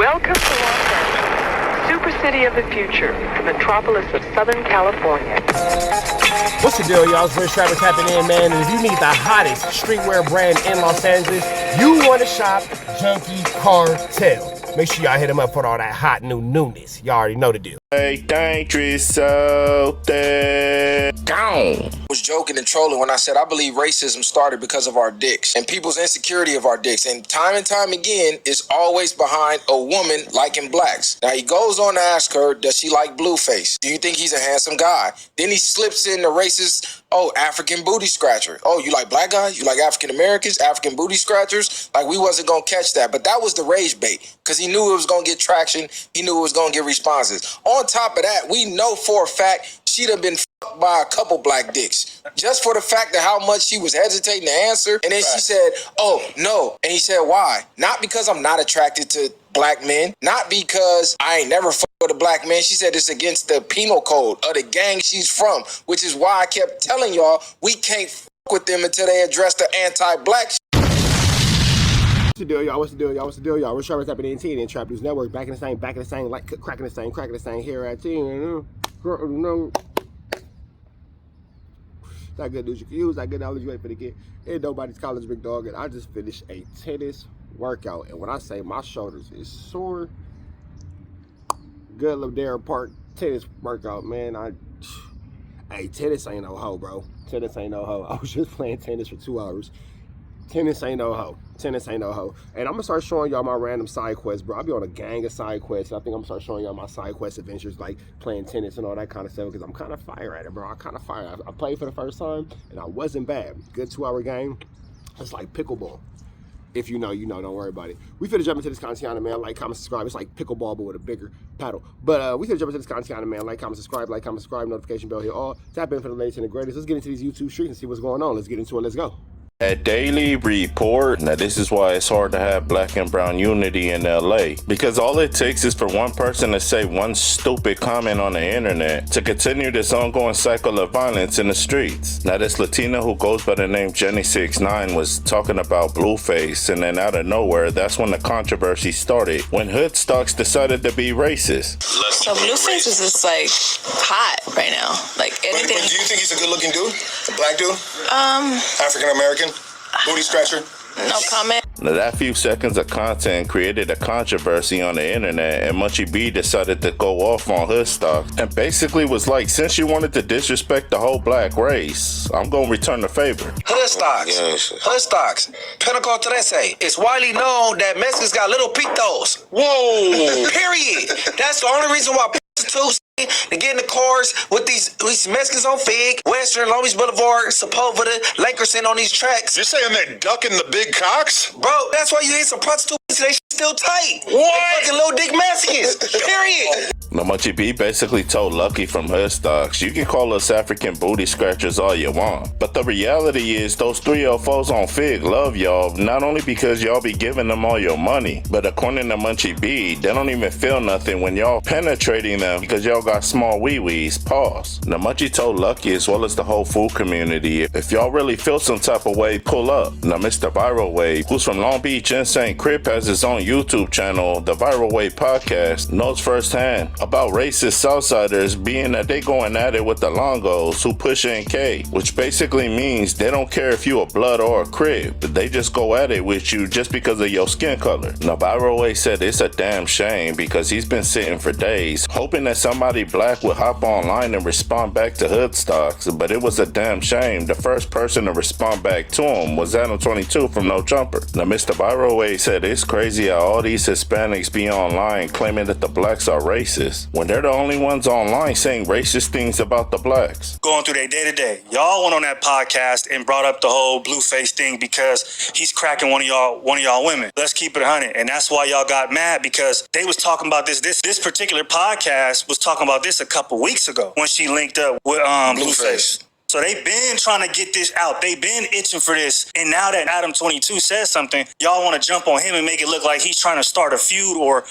Welcome to Los Angeles, super city of the future, the metropolis of Southern California. What's the deal, y'all? It's Rich Travis tapping in, man. And if you need the hottest streetwear brand in Los Angeles, you want to shop Junkie Cartel. Make sure y'all hit them up for all that hot new newness. Y'all already know the deal. Hey, dangerous out there. Gone. I was joking and trolling when I said I believe racism started because of our dicks and people's insecurity of our dicks. And time again, it's always behind a woman liking blacks. Now he goes on to ask her, does she like Blueface? Do you think he's a handsome guy? Then he slips in the racist, African booty scratcher. Oh, you like black guys? You like African Americans? African booty scratchers? Like we wasn't gonna catch that. But that was the rage bait because he knew it was gonna get traction. He knew it was gonna get responses. On top of that, we know for a fact she'd have been fucked by a couple black dicks. Just for the fact of how much she was hesitating to answer. And then she said, oh, no. And he said, why? Not because I'm not attracted to black men. Not because I ain't never fucked with a black man. She said it's against the penal code of the gang she's from, which is why I kept telling y'all we can't fuck with them until they address the anti-black shit. What's the deal, y'all? What's the deal, y'all? What's the deal, y'all? We're Travis tapping in TNT and Trap News Network. Back in the same, like cracking the same here at TNT. That good news you can use, that good knowledge you ain't finna get. Ain't nobody's college, big dog. And I just finished a tennis workout. And when I say my shoulders is sore, good Ladera Park tennis workout, man. Hey, tennis ain't no hoe, bro. Tennis ain't no hoe. I was just playing tennis for 2 hours. Tennis ain't no hoe. Tennis ain't no hoe. And I'm gonna start showing y'all my random side quests, bro. I'll be on a gang of side quests. I think I'm gonna start showing y'all my side quest adventures, like playing tennis and all that kind of stuff, because I'm kind of fire at it, bro. I played for the first time, and I wasn't bad. Good 2-hour game. It's like pickleball. If you know, you know. Don't worry about it. We finna jump into this content, man. Like, comment, subscribe. It's like pickleball, but with a bigger paddle. But we finna jump into this content, man. Like, comment, subscribe. Notification bell here. All tap in for the latest and the greatest. Let's get into these YouTube streets and see what's going on. Let's get into it. Let's go. A daily report. Now this is why it's hard to have black and brown unity in LA, because all it takes is for one person to say one stupid comment on the internet to continue this ongoing cycle of violence in the streets. Now this Latina who goes by the name Jenny69 was talking about Blueface, and then out of nowhere, that's when the controversy started, when hood stocks decided to be racist. So Blueface is just like hot right now. Like anything. But do you think he's a good looking dude? A black dude? African American? Booty scratcher? No comment. Now that few seconds of content created a controversy on the internet, and Munchie B decided to go off on hood stocks and basically was like, since you wanted to disrespect the whole black race, I'm gonna return the favor. Hood stocks. Hood stocks. Pinnacle 4XTRAZ. It's widely known that Mexicans got little pitos. Whoa. Period. That's the only reason why prostitutes they get in the cars with these Mexicans on Fig, Western, Long Beach Boulevard, Sepulveda, Lakers in on these tracks. You're saying they're ducking the big cocks? Bro, that's why you hit some prostitutes. They still tight. What? They fucking little dick Mexicans. Period. Now Munchie B basically told Lucky from Hood Stocks, you can call us African booty scratchers all you want, but the reality is those 304s on Fig love y'all, not only because y'all be giving them all your money, but according to Munchie B, they don't even feel nothing when y'all penetrating them because y'all got small wee-wees. Pause. Now Munchie told Lucky as well as the whole food community, if y'all really feel some type of way, pull up. Now Mr. Viral Wave, who's from Long Beach and St. Crip, has his own YouTube channel, the Viral Wave Podcast, knows firsthand about racist Southsiders being that they going at it with the Longos who push NK, which basically means they don't care if you a blood or a crib, but they just go at it with you just because of your skin color. Now Viral Wave said it's a damn shame because he's been sitting for days hoping that somebody black would hop online and respond back to hood stocks, but it was a damn shame. The first person to respond back to him was Adam22 from No Jumper. Now Mr. Viral Wave said it's crazy how all these Hispanics be online claiming that the blacks are racist when they're the only ones online saying racist things about the blacks. Going through their day-to-day. Y'all went on that podcast and brought up the whole Blueface thing because he's cracking one of y'all women. Let's keep it 100. And that's why y'all got mad, because they was talking about this particular podcast was talking about this a couple weeks ago when she linked up with Blueface. So they've been trying to get this out. They've been itching for this. And now that Adam22 says something, y'all want to jump on him and make it look like he's trying to start a feud or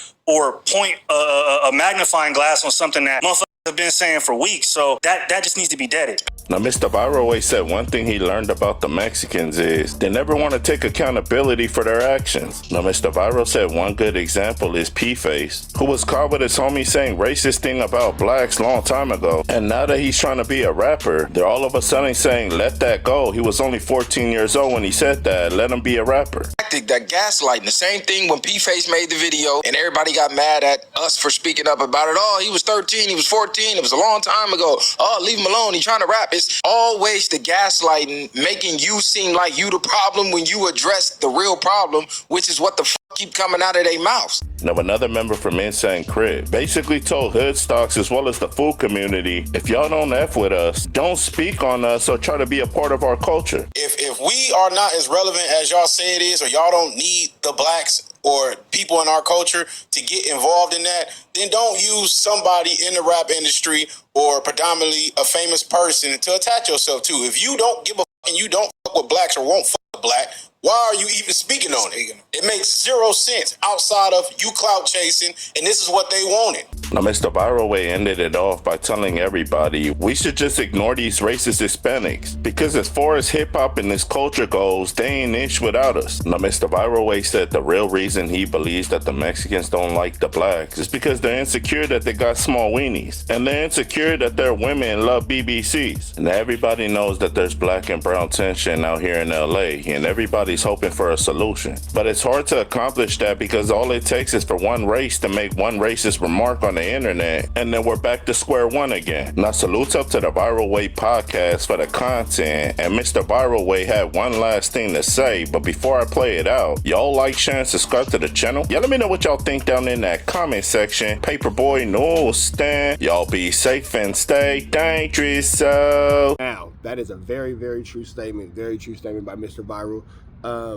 point a magnifying glass on something that motherfuckers have been saying for weeks. So that just needs to be deaded. Now, Mr. Viral said one thing he learned about the Mexicans is they never want to take accountability for their actions. Now, Mr. Viral said one good example is P-Face, who was caught with his homie saying racist thing about blacks long time ago. And now that he's trying to be a rapper, they're all of a sudden saying, let that go. He was only 14 years old when he said that. Let him be a rapper. That gaslighting, the same thing when P-Face made the video and everybody got mad at us for speaking up about it. Oh, he was 13, he was 14, it was a long time ago. Oh, leave him alone, he's trying to rap. It's always the gaslighting, making you seem like you the problem when you address the real problem, which is what the keep coming out of their mouths. Now, another member from Insane Crib basically told hood stocks as well as the food community, if y'all don't F with us, don't speak on us or try to be a part of our culture. If we are not as relevant as y'all say it is, or y'all don't need the blacks or people in our culture to get involved in that, then don't use somebody in the rap industry or predominantly a famous person to attach yourself to. If you don't give a fuck and you don't fuck with blacks or won't fuck with black, why are you even speaking on it? It makes zero sense outside of you clout chasing, and this is what they wanted. Now, Mr. Viral Way ended it off by telling everybody we should just ignore these racist Hispanics because as far as hip-hop and this culture goes, they ain't ish without us. Now, Mr. Viral Way said the real reason he believes that the Mexicans don't like the blacks is because they're insecure that they got small weenies, and they're insecure that their women love BBCs. And everybody knows that there's black and brown tension out here in LA, and everybody's hoping for a solution. But it's hard to accomplish that because all it takes is for one race to make one racist remark on the internet, and then we're back to square one again. Now, salutes up to the Viral Way podcast for the content, and Mr. Viral Way had one last thing to say, but before I play it out, y'all like, share, and subscribe to the channel. Y'all let me know what y'all think down in that comment section. Paperboy Newsstand, y'all be safe and stay dangerous. So now, that is a very, very true statement. Very true statement by Mr. Viral. I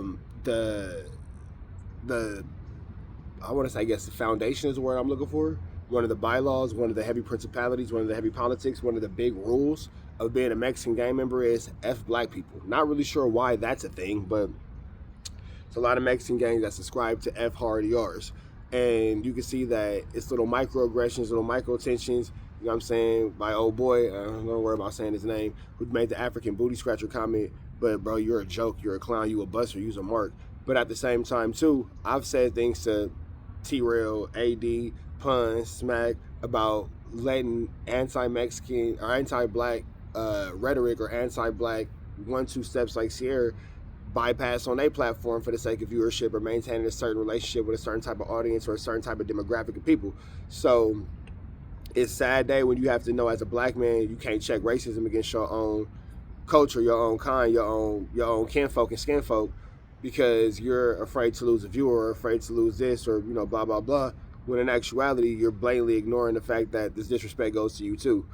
want to say, I guess the foundation is the word I'm looking for. One of the bylaws, one of the heavy principalities, one of the heavy politics, one of the big rules of being a Mexican gang member is F black people. Not really sure why that's a thing, but it's a lot of Mexican gangs that subscribe to F hard ERs. And you can see that it's little microaggressions, little micro tensions, you know what I'm saying, by old boy, don't worry about saying his name, who made the African booty scratcher comment, but bro, you're a joke, you're a clown, you a buster, you's a mark. But at the same time too, I've said things to T-Rail, AD, Pun, Smack about letting anti-Mexican or anti-black rhetoric or anti-black 1-2 steps like Sierra bypass on their platform for the sake of viewership or maintaining a certain relationship with a certain type of audience or a certain type of demographic of people. So it's a sad day when you have to know as a black man you can't check racism against your own culture, your own kind, your own kinfolk and skinfolk, because you're afraid to lose a viewer or afraid to lose this or, you know, blah, blah, blah, when in actuality, you're blatantly ignoring the fact that this disrespect goes to you too.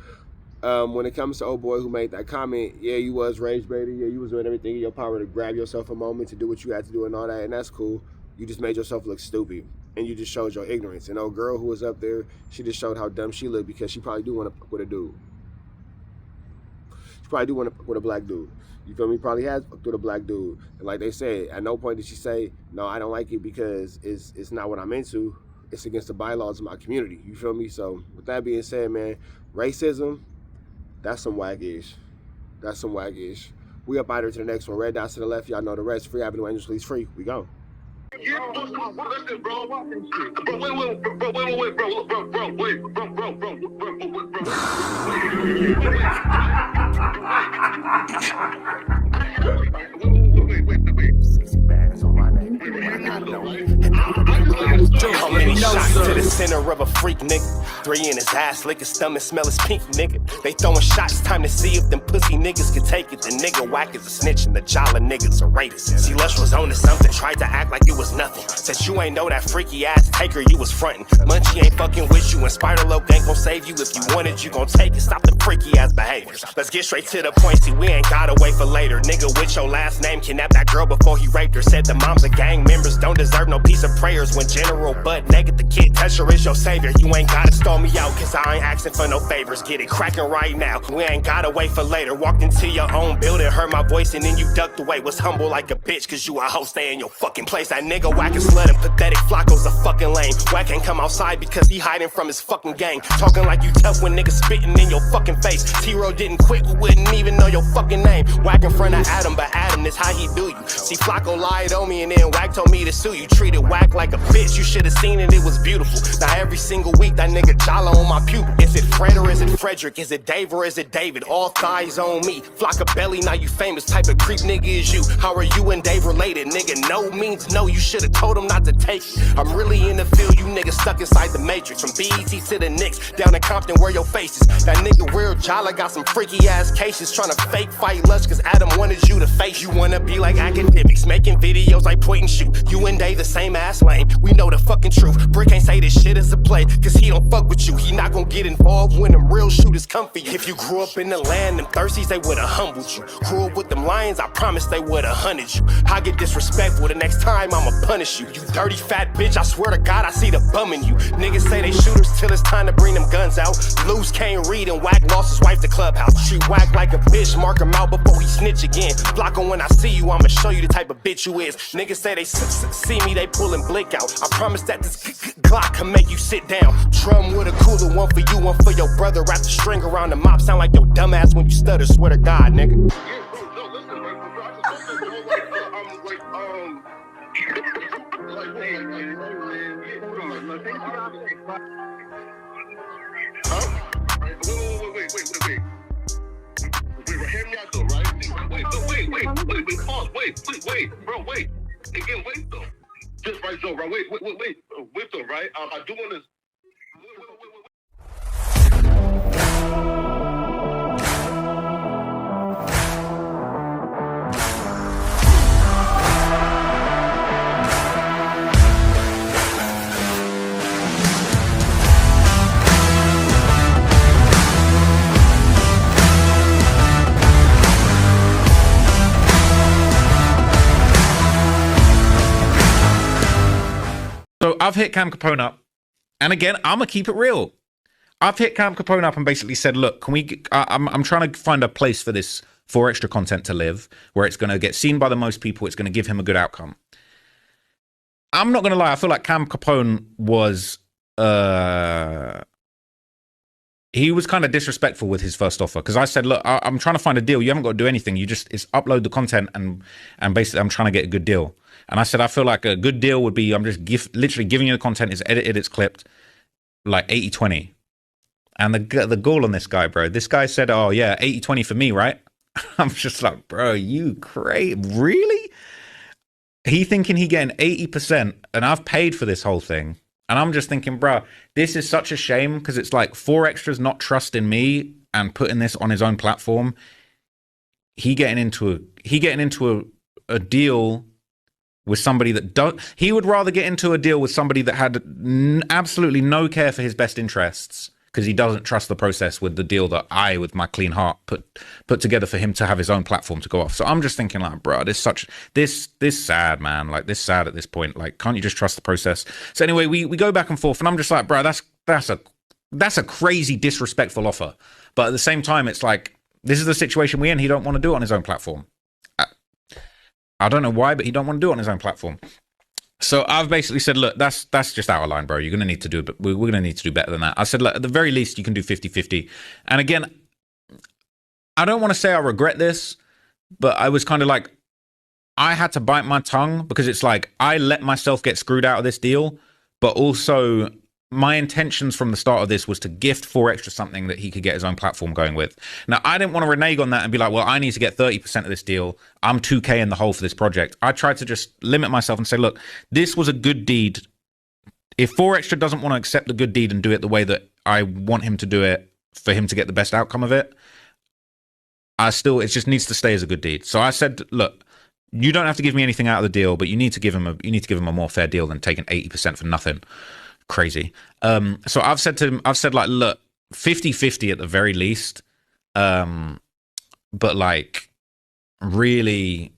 When it comes to old boy who made that comment, yeah, you was rage baiting, yeah, you was doing everything in your power to grab yourself a moment to do what you had to do and all that, and that's cool. You just made yourself look stupid, and you just showed your ignorance. And old girl who was up there, she just showed how dumb she looked because she probably do want to fuck with a dude. She probably do want to fuck with a black dude. You feel me? Probably has fucked with a black dude. And like they said, at no point did she say, no, I don't like it because it's not what I'm into. It's against the bylaws of my community. You feel me? So with that being said, man, racism, that's some wag-ish. That's some wag-ish. We up out here to the next one. Red dots to the left. Y'all know the rest. Free Avenue Angels, please free. We go. How many shots to the center of a freak, nigga? 3 in his ass, lick his stomach, smell his pink, nigga. They throwing shots, time to see if them pussy niggas can take it. The nigga whack is a snitch and the jolly niggas a rapist. See, Lush was on to something, tried to act like it was nothing. Said you ain't know that freaky ass taker you was frontin'. Munchie ain't fucking with you and Spider-Loc ain't gon' save you. If you want it, you gon' take it. Stop the freaky ass behaviors. Let's get straight to the point, see, we ain't gotta wait for later. Nigga with your last name kidnapped that girl before he raped her. Said the moms of gang members don't deserve no piece of prayers when General girl butt naked, the kid toucher is your savior. You ain't gotta stall me out, cause I ain't asking for no favors. Get it cracking right now, we ain't gotta wait for later. Walked into your own building, heard my voice, and then you ducked away. Was humble like a bitch, cause you a hoe, stay in your fucking place. That nigga whack and slut and pathetic, Flacco's a fucking lame. Whack ain't come outside because he hiding from his fucking gang. Talking like you tough when niggas spitting in your fucking face. T-Row didn't quit, we wouldn't even know your fucking name. Whack in front of Adam, but Adam is how he do you. See, Flacco lied on me and then Whack told me to sue you. Treated Whack like a bitch, you should've seen it, it was beautiful. Now every single week that nigga jala on my pupil. Is it Fred or is it Frederick? Is it Dave or is it David? All thighs on me. Flocka belly, now you famous. Type of creep nigga is you. How are you and Dave related? Nigga, no means no, you should've told him not to take it. I'm really in the field, you niggas stuck inside the matrix. From BET to the Knicks, down in Compton where your face is. That nigga real jala got some freaky ass cases. Tryna fake fight Lush cause Adam wanted you to face. You wanna be like academics, making videos like point and shoot. You and Dave the same ass lane, we know the fucking truth. Brick ain't say this shit is a play, cause he don't fuck with you. He not gon' get involved when them real shooters come for you. If you grew up in the land, them thirsties, they would've humbled you. Grew up with them lions, I promise they would've hunted you. I get disrespectful, the next time I'ma punish you. You dirty fat bitch, I swear to God I see the bum in you. Niggas say they shooters till it's time to bring them guns out. Loose can't read and Whack lost his wife to Clubhouse. Treat Whack like a bitch, mark him out before he snitch again. Flocko, when I see you, I'ma show you the type of bitch you is. Niggas say they see me, they pullin' blick out. I promise that this Glock can make you sit down. Drum with a cooler, one for you, one for your brother. Wrap the string around the mop, sound like your dumbass when you stutter. Swear to God, nigga. Hear me out though, right? Wait, pause, wait, bro, wait. Again, wait though. Just right though, right? Wait though, right? I do want to. So I've hit Cam Capone up, and again, I'm gonna keep it real. I've hit Cam Capone up and basically said, look, can we, I'm trying to find a place for this 4XTRA content to live, where it's gonna get seen by the most people, it's gonna give him a good outcome. I'm not gonna lie, I feel like Cam Capone was, he was kind of disrespectful with his first offer, because I said, look, I'm trying to find a deal, you haven't got to do anything, it's upload the content, and basically I'm trying to get a good deal. And I said, I feel like a good deal would be, I'm just literally giving you the content, it's edited, it's clipped, like 80-20. And the goal on this guy, bro, this guy said, oh yeah, 80-20 for me, right? I'm just like, bro, you crazy, really? He thinking he getting 80%, and I've paid for this whole thing. And I'm just thinking, bro, this is such a shame, because it's like 4XTRA's not trusting me and putting this on his own platform. He getting into a deal with somebody that he would rather get into a deal with somebody that had absolutely no care for his best interests, because he doesn't trust the process with the deal that I, with my clean heart, put together for him to have his own platform to go off. So I'm just thinking, like, bro, this sad, man. Like, this sad at this point. Like, can't you just trust the process? So anyway, we go back and forth, and I'm just like, bro, that's a crazy disrespectful offer. But at the same time, it's like, this is the situation we're in. He don't want to do it on his own platform. I don't know why, but he don't want to do it on his own platform. So I've basically said, look, that's just out of line, bro. You're going to need to do it. We're going to need to do better than that. I said, look, at the very least, you can do 50-50. And again, I don't want to say I regret this, but I was kind of like, I had to bite my tongue, because it's like, I let myself get screwed out of this deal, but also my intentions from the start of this was to gift 4XTRA something that he could get his own platform going with. Now, I didn't want to renege on that and be like, well, I need to get 30% of this deal. I'm 2K in the hole for this project. I tried to just limit myself and say, look, this was a good deed. If 4XTRA doesn't want to accept the good deed and do it the way that I want him to do it for him to get the best outcome of it, it just needs to stay as a good deed. So I said, look, you don't have to give me anything out of the deal, but you need to give him a more fair deal than taking 80% for nothing. Crazy. So I've said like, look, 50-50 at the very least. But like, really,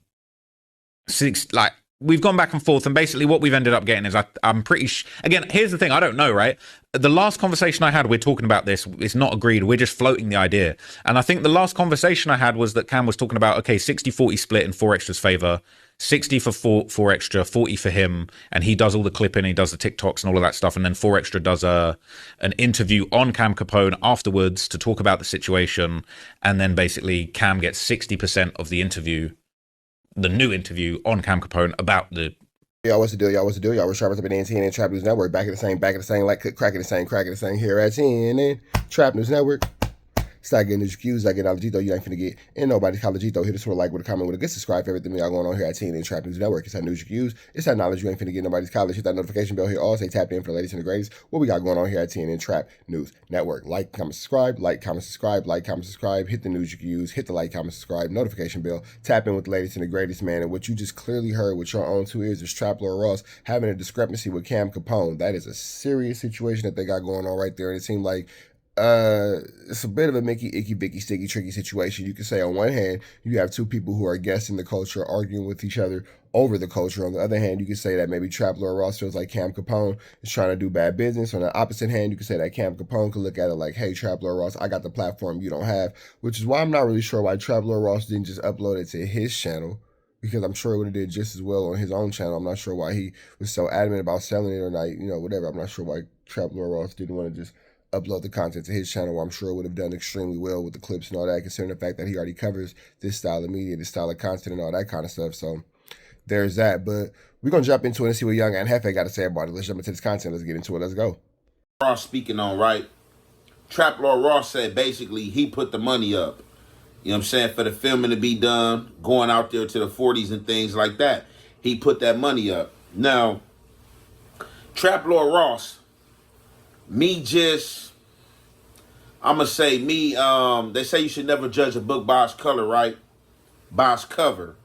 we've gone back and forth, and basically what we've ended up getting is I'm pretty again, here's the thing, I don't know, right? The last conversation I had, we're talking about this, it's not agreed, we're just floating the idea. And I think the last conversation I had was that Cam was talking about, okay, 60-40 split in 4XTRA's favor, 60 for 4XTRA, 40 for him, and he does all the clipping, he does the TikToks and all of that stuff, and then 4XTRA does an interview on Cam Capone afterwards to talk about the situation, and then basically Cam gets 60% of the interview, the new interview on Cam Capone about the... Y'all, what's the deal? Y'all, what's the deal? Y'all, we're sharp up at TNN Trap News Network. Back at the same, like crack at the same here at TNN Trap News Network. Start getting these cues, I get Alejito, you ain't finna get in nobody's Alejito. Hit us with a like, with a comment, with a good subscribe for everything y'all going on here at TNN Trap News Network. It's that news you can use. It's that knowledge you ain't finna get nobody's college. Hit that notification bell here. All say tapped in for the latest and the greatest. What we got going on here at TNN Trap News Network. Like, comment, subscribe. Like, comment, subscribe. Like, comment, subscribe. Hit the news you can use. Hit the like, comment, subscribe. Notification bell. Tap in with the latest and the greatest, man. And what you just clearly heard with your own 2 ears is Trap Lord Ross having a discrepancy with Cam Capone. That is a serious situation that they got going on right there. And it seemed like it's a bit of a Mickey, icky, bicky, sticky, tricky situation. You could say on one hand, you have 2 people who are guessing the culture, arguing with each other over the culture. On the other hand, you could say that maybe Trap Lord Ross feels like Cam Capone is trying to do bad business. On the opposite hand, you could say that Cam Capone could look at it like, hey, Trap Lord Ross, I got the platform you don't have, which is why I'm not really sure why Trap Lord Ross didn't just upload it to his channel, because I'm sure it would have did just as well on his own channel. I'm not sure why he was so adamant about selling it or not, whatever. I'm not sure why Trap Lord Ross didn't want to just upload the content to his channel. I'm sure it would have done extremely well with the clips and all that, considering the fact that he already covers this style of media, this style of content and all that kind of stuff. So there's that. But we're going to jump into it and see what Young and Hefe got to say about it. Let's jump into this content. Let's get into it. Let's go. Ross speaking on, right? Trap Lord Ross said basically he put the money up, you know what I'm saying, for the filming to be done, going out there to the 40s and things like that. He put that money up. Now, Trap Lord Ross, they say you should never judge a book by its color, right? By its cover.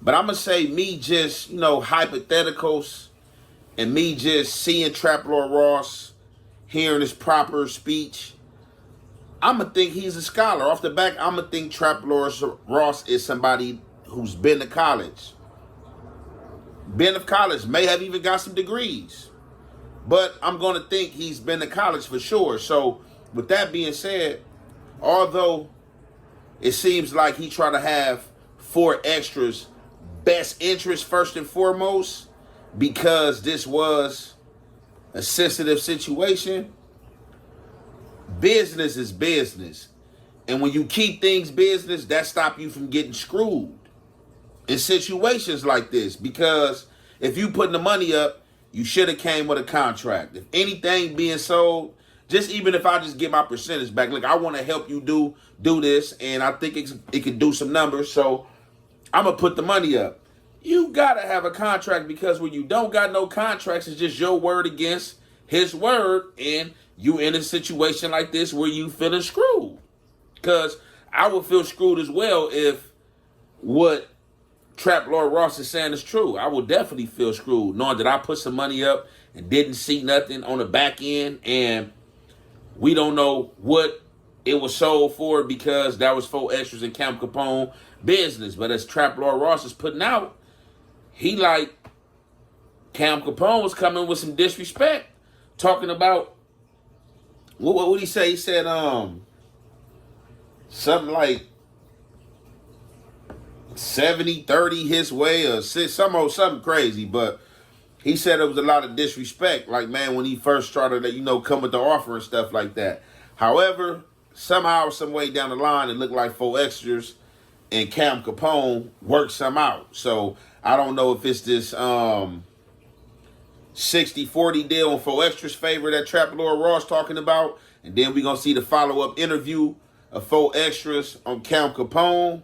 But I'm going to say hypotheticals, and me just seeing Trap Lord Ross, hearing his proper speech, I'm going to think he's a scholar. Off the back, I'm going to think Trap Lord Ross is somebody who's been to college. Been to college, may have even got some degrees. But I'm going to think he's been to college for sure. So with that being said, although it seems like he tried to have 4XTRA's best interest first and foremost, because this was a sensitive situation, business is business. And when you keep things business, that stops you from getting screwed in situations like this. Because if you putting the money up, you should have came with a contract. If anything being sold, just even if I just get my percentage back, look, I want to help you do this, and I think it could do some numbers, so I'm going to put the money up. You got to have a contract, because when you don't got no contracts, it's just your word against his word, and you in a situation like this where you feeling screwed. Because I would feel screwed as well if what Trap Lord Ross is saying is true. I will definitely feel screwed, knowing that I put some money up and didn't see nothing on the back end, and we don't know what it was sold for, because that was 4XTRA's and Cam Capone business. But as Trap Lord Ross is putting out, he like Cam Capone was coming with some disrespect, talking about what would he say? He said something like 70-30 his way, or something crazy. But he said it was a lot of disrespect, like, man, when he first started to, come with the offer and stuff like that. However, somehow, some way down the line, it looked like 4XTRA's and Cam Capone worked some out. So I don't know if it's this 60-40 deal in 4XTRA's favor that Trap Lord Ross talking about. And then we're going to see the follow-up interview of 4XTRA's on Cam Capone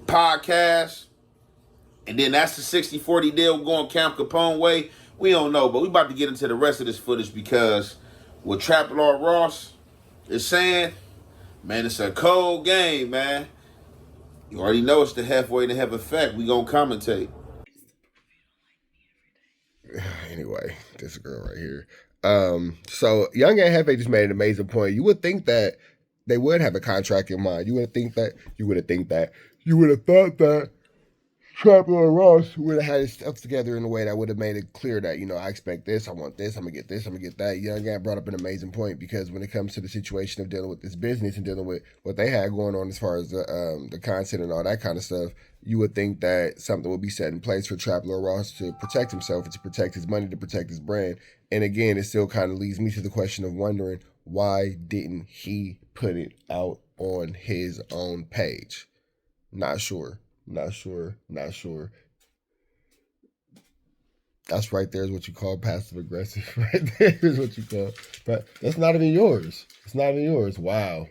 podcast. And then that's the 60-40 deal going Cam Capone way. We don't know, but we about to get into the rest of this footage, because what Trap Lord Ross is saying, man, it's a cold game, man. You already know it's the halfway to have effect. We gonna commentate. Anyway, this girl right here. So Young and Hefe just made an amazing point. You would think that they would have a contract in mind. You would have thought that Trapper and Ross would have had his stuff together in a way that would have made it clear that, I expect this, I want this, I'm gonna get this, I'm gonna get that. Young guy brought up an amazing point, because when it comes to the situation of dealing with this business and dealing with what they had going on as far as the content and all that kind of stuff, you would think that something would be set in place for Trapper Ross to protect himself and to protect his money, to protect his brand. And again, it still kind of leads me to the question of wondering, why didn't he put it out on his own page? Not sure. That's right there is what you call passive aggressive. Right there is what you call. But that's not even yours. It's not even yours. Wow.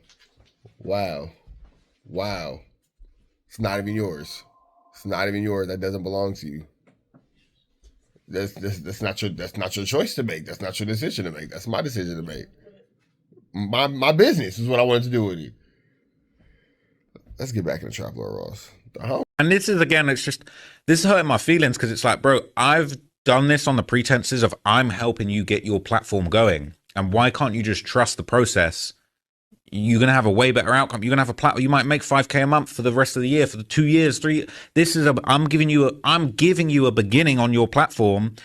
It's not even yours. That doesn't belong to you. That's not your choice to make. That's not your decision to make. That's my decision to make. My business is what I wanted to do with you. Let's get back into Trap Lord Ross. And this is, again, this is hurting my feelings, because it's like, bro, I've done this on the pretenses of I'm helping you get your platform going. And why can't you just trust the process? You're going to have a way better outcome. You're going to have a platform. You might make 5K a month for the rest of the year, for the 2 years, 3. I'm giving you a beginning on your platform,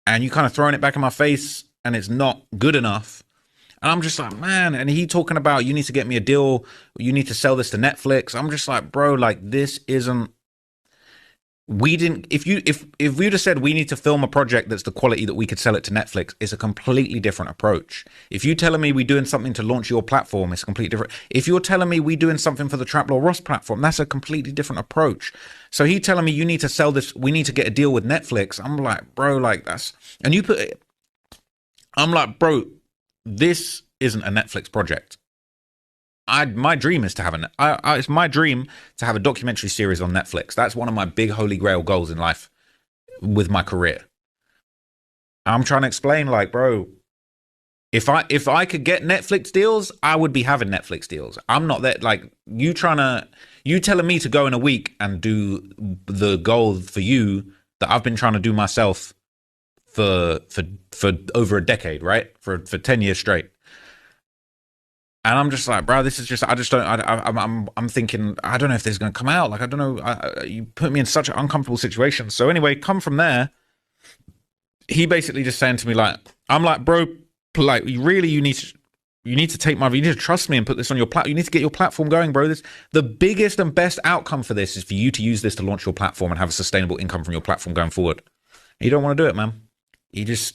and you kind of throwing it back in my face, and it's not good enough. And I'm just like, man, and he talking about, you need to get me a deal, you need to sell this to Netflix. I'm just like, bro, like, this isn't, if we'd have said we need to film a project that's the quality that we could sell it to Netflix, it's a completely different approach. If you're telling me we're doing something to launch your platform, it's completely different. If you're telling me we're doing something for the Trap Lord Ross platform, that's a completely different approach. So he telling me you need to sell this, we need to get a deal with Netflix. I'm like, bro, like, that's, and you put it, I'm like, bro, this isn't a Netflix project. My dream is to have it's my dream to have a documentary series on Netflix. That's one of my big holy grail goals in life with my career. I'm trying to explain, like, bro, if I could get Netflix deals, I would be having Netflix deals. I'm not that, like, you telling me to go in a week and do the goal for you that I've been trying to do myself for over a decade, right? For 10 years straight. And I'm just like, bro, this is just, I'm thinking, I don't know if this is going to come out. Like, I don't know. You put me in such an uncomfortable situation. So anyway, come from he basically just saying to me, like, I'm like, bro, like, you need to take you need to trust me and put this on your platform. You need to get your platform going, bro. The biggest and best outcome for this is for you to use this to launch your platform and have a sustainable income from your platform going forward. And you don't want to do it, man. It was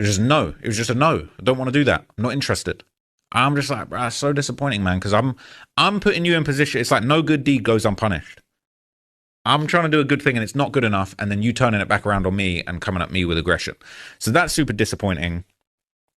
just no. It was just a no. I don't want to do that. I'm not interested. I'm just like, bro, it's so disappointing, man, because I'm putting you in position. It's like no good deed goes unpunished. I'm trying to do a good thing and it's not good enough, and then you turning it back around on me and coming at me with aggression. So that's super disappointing.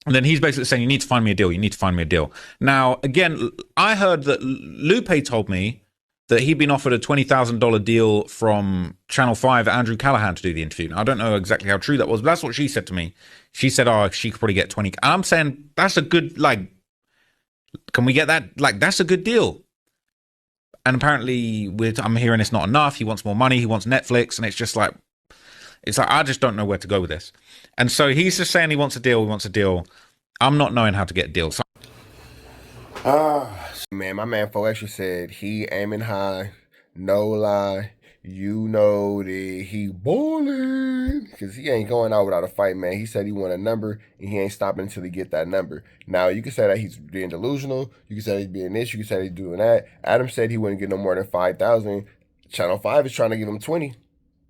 And then he's basically saying, you need to find me a deal. You need to find me a deal. Now, again, I heard that Lupe told me that he'd been offered a $20,000 deal from Channel 5, Andrew Callahan, to do the interview. Now, I don't know exactly how true that was, but that's what she said to me. She said, oh, she could probably get 20. And I'm saying, that's a good, like, can we get that? Like, that's a good deal. And apparently, I'm hearing it's not enough. He wants more money. He wants Netflix. And it's like, I just don't know where to go with this. And so he's just saying he wants a deal. He wants a deal. I'm not knowing how to get a deal. So man, my man 4XTRAZ said he aiming high, no lie. You know that he balling, because he ain't going out without a fight, man. He said he want a number, and he ain't stopping until he get that number. Now, you can say that he's being delusional. You can say he's being this. You can say he's doing that. Adam said he wouldn't get no more than 5,000. Channel 5 is trying to give him 20.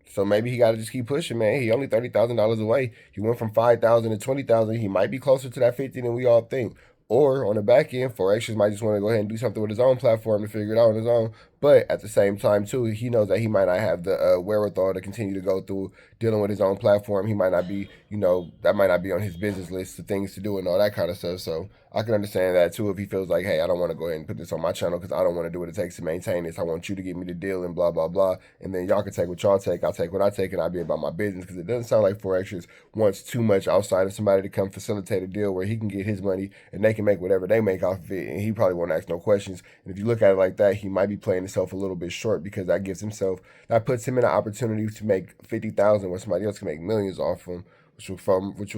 So maybe he got to just keep pushing, man. He only $30,000 away. He went from 5,000 to 20,000. He might be closer to that 50 than we all think. Or on the back end, 4XTRAZ might just want to go ahead and do something with his own platform to figure it out on his own. But at the same time, too, he knows that he might not have the wherewithal to continue to go through dealing with his own platform. He might not be, that might not be on his business list of things to do and all that kind of stuff. So I can understand that, too, if he feels like, hey, I don't want to go ahead and put this on my channel because I don't want to do what it takes to maintain this. I want you to give me the deal and blah, blah, blah. And then y'all can take what y'all take. I'll take what I take, and I'll be about my business, because it doesn't sound like 4XTRAZ wants too much outside of somebody to come facilitate a deal where he can get his money and they can make whatever they make off of it. And he probably won't ask no questions. And if you look at it like that, he might be playing the himself a little bit short because that puts him in an opportunity to make 50,000 where somebody else can make millions off him, which will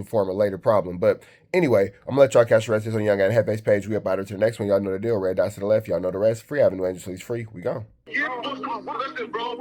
form a later problem. But anyway, I'm gonna let y'all catch the rest of this on Young Guy and Headface page. We up out to the next one. Y'all know the deal. Red dots to the left. Y'all know the rest. Free Avenue Angels, please free. We gone. Listen, bro.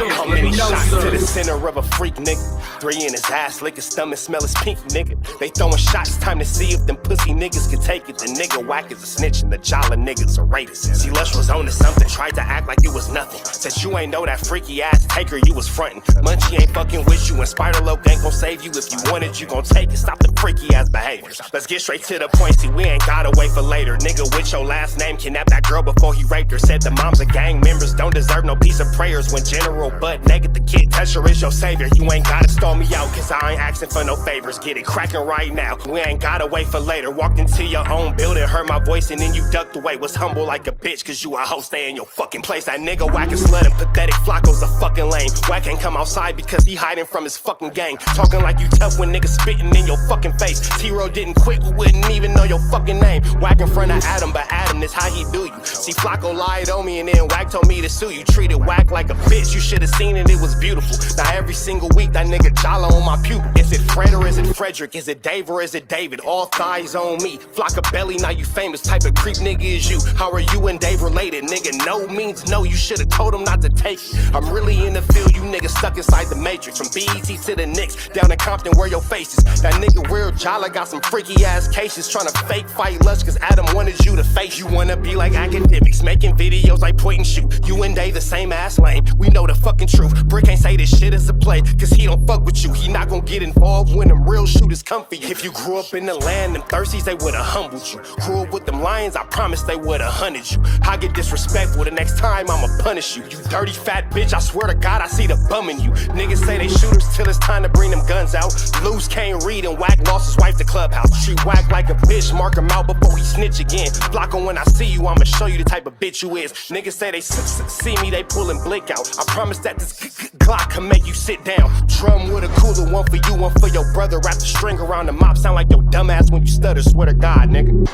How many shots to the center of a freak, nigga? 3 in his ass, lick his stomach, smell his pink, nigga. They throwing shots, time to see if them pussy niggas can take it. The nigga whack is a snitch and the jolly niggas are rapists. See, Lush was on to something, tried to act like it was nothing. Said you ain't know that freaky ass taker you was frontin'. Munchie ain't fucking with you and Spider-Loc ain't gon' save you. If you want it, you gon' take it. Stop the freaky ass behaviors. Let's get straight to the point, see, we ain't gotta wait for later. Nigga with your last name kidnapped that girl before he raped her. Said the moms of gang members don't deserve no piece of prayers. When General Butt naked, the kid Tesher is your savior. You ain't gotta stall me out, cause I ain't asking for no favors. Get it cracking right now, we ain't gotta wait for later. Walked into your own building, heard my voice and then you ducked away. Was humble like a bitch, cause you a hoe, stay in your fucking place. That nigga whack and slut and pathetic, Flacco's a fucking lame. Whack ain't come outside because he hiding from his fucking gang. Talking like you tough when niggas spitting in your fucking face. T-Row didn't quit, we wouldn't even know your fucking name. Whack in front of Adam, but Adam is how he do you. See, Flacco lied on me and then Whack told me to sue you. Treated Whack like a bitch, you should've seen it, it was beautiful. Now every single week that nigga jolly on my pupil. Is it Fred or is it Frederick? Is it Dave or is it David? All thighs on me. Flock of belly, now you famous. Type of creep nigga is you. How are you and Dave related? Nigga, no means no. You should've told him not to take it. I'm really in the field, you niggas stuck inside the matrix. From BET to the Knicks, down in Compton where your face is. That nigga real jolly got some freaky ass cases. Tryna fake fight Lush cause Adam wanted you to face. You wanna be like academics, making videos like point and shoot. You and Dave the same ass lane. We know the fucking truth. Brick ain't say this shit is a play, cause he don't fuck with you. He not gon' get involved when them real shooters come for you. If you grew up in the land, them thirsties, they would've humbled you. Grew up with them lions, I promise they would've hunted you. I get disrespectful, the next time I'ma punish you. You dirty fat bitch, I swear to God I see the bum in you. Niggas say they shooters till it's time to bring them guns out. Loose can't read and Whack lost his wife to Clubhouse. Treat Whack like a bitch, mark him out before he snitch again. Flocko, when I see you, I'ma show you the type of bitch you is. Niggas say they see me, they pullin' blick out. I promise that this Glock can make you sit down. Drum with a cooler, one for you, one for your brother. Wrap the string around the mop, sound like your dumb ass when you stutter. Swear to God, nigga.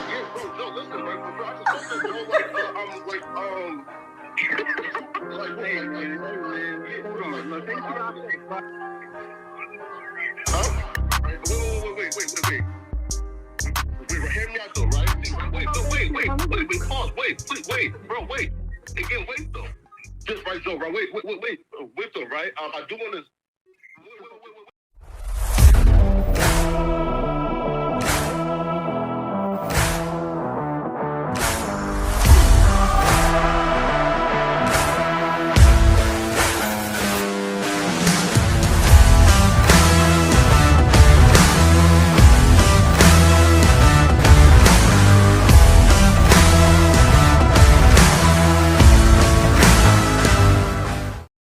Hear me out though, right? Wait, pause, wait, bro, wait. Again, wait though. Just right, so, right, wait though, right? I do want to